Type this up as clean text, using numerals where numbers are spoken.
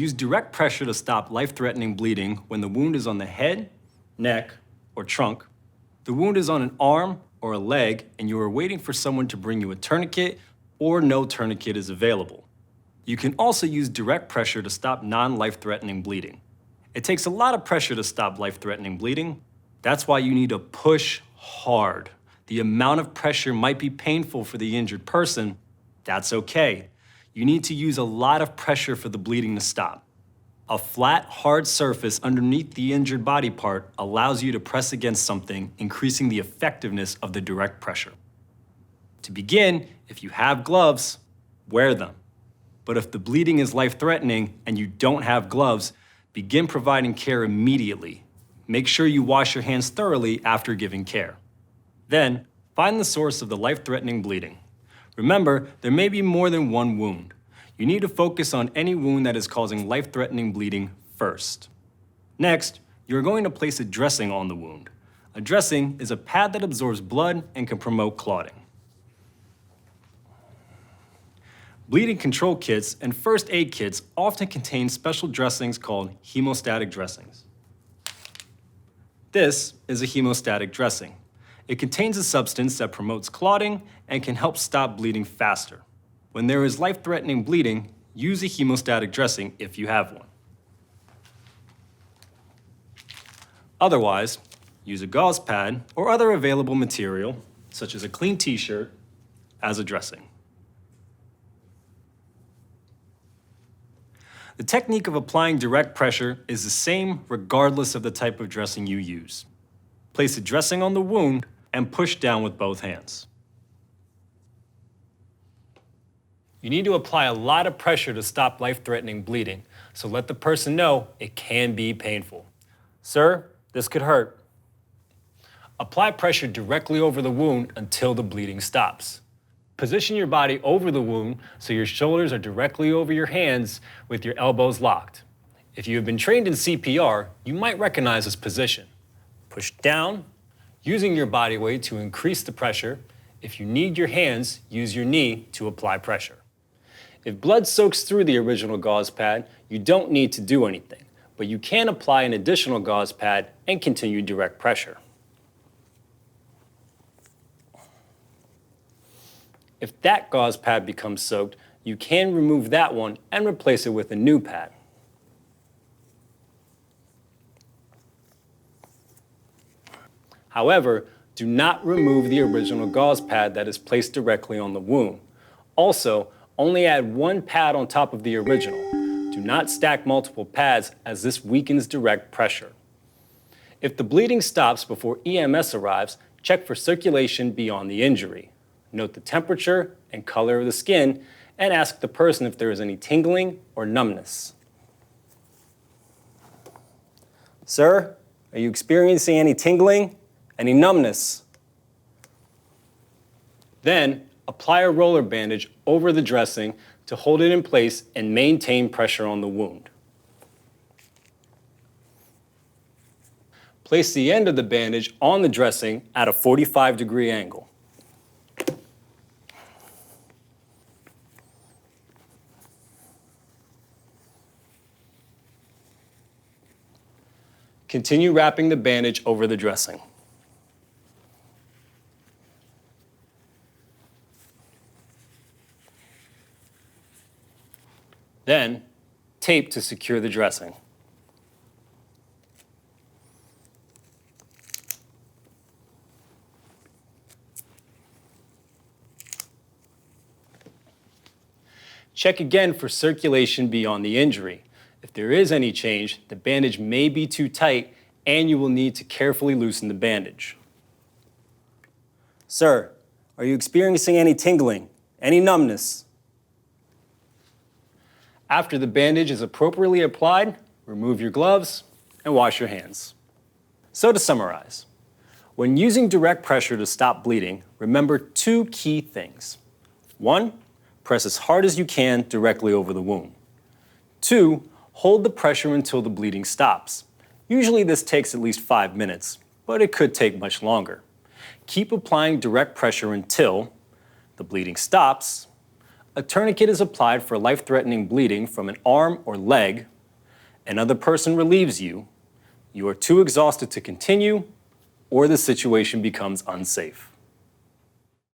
Use direct pressure to stop life-threatening bleeding when the wound is on the head, neck, or trunk. The wound is on an arm or a leg and you are waiting for someone to bring you a tourniquet or no tourniquet is available. You can also use direct pressure to stop non-life-threatening bleeding. It takes a lot of pressure to stop life-threatening bleeding. That's why you need to push hard. The amount of pressure might be painful for the injured person. That's okay. You need to use a lot of pressure for the bleeding to stop. A flat, hard surface underneath the injured body part allows you to press against something, increasing the effectiveness of the direct pressure. To begin, if you have gloves, wear them. But if the bleeding is life-threatening and you don't have gloves, begin providing care immediately. Make sure you wash your hands thoroughly after giving care. Then, find the source of the life-threatening bleeding. Remember, there may be more than one wound. You need to focus on any wound that is causing life-threatening bleeding first. Next, you're going to place a dressing on the wound. A dressing is a pad that absorbs blood and can promote clotting. Bleeding control kits and first aid kits often contain special dressings called hemostatic dressings. This is a hemostatic dressing. It contains a substance that promotes clotting and can help stop bleeding faster. When there is life-threatening bleeding, use a hemostatic dressing if you have one. Otherwise, use a gauze pad or other available material, such as a clean t-shirt, as a dressing. The technique of applying direct pressure is the same regardless of the type of dressing you use. Place a dressing on the wound and push down with both hands. You need to apply a lot of pressure to stop life-threatening bleeding, so let the person know it can be painful. Sir, this could hurt. Apply pressure directly over the wound until the bleeding stops. Position your body over the wound so your shoulders are directly over your hands with your elbows locked. If you have been trained in CPR, you might recognize this position. Push down, using your body weight to increase the pressure. If you need your hands, use your knee to apply pressure. If blood soaks through the original gauze pad, you don't need to do anything, but you can apply an additional gauze pad and continue direct pressure. If that gauze pad becomes soaked, you can remove that one and replace it with a new pad. However, do not remove the original gauze pad that is placed directly on the wound. Also, only add one pad on top of the original. Do not stack multiple pads as this weakens direct pressure. If the bleeding stops before EMS arrives, check for circulation beyond the injury. Note the temperature and color of the skin and ask the person if there is any tingling or numbness. Sir, are you experiencing any tingling? Any numbness? Then, apply a roller bandage over the dressing to hold it in place and maintain pressure on the wound. Place the end of the bandage on the dressing at a 45-degree angle. Continue wrapping the bandage over the dressing. Then, tape to secure the dressing. Check again for circulation beyond the injury. If there is any change, the bandage may be too tight and you will need to carefully loosen the bandage. Sir, are you experiencing any tingling, any numbness? After the bandage is appropriately applied, remove your gloves and wash your hands. So to summarize, when using direct pressure to stop bleeding, remember two key things. 1, press as hard as you can directly over the wound. 2, hold the pressure until the bleeding stops. Usually this takes at least 5 minutes, but it could take much longer. Keep applying direct pressure until the bleeding stops, A tourniquet is applied for life-threatening bleeding from an arm or leg, another person relieves you, you are too exhausted to continue, or the situation becomes unsafe.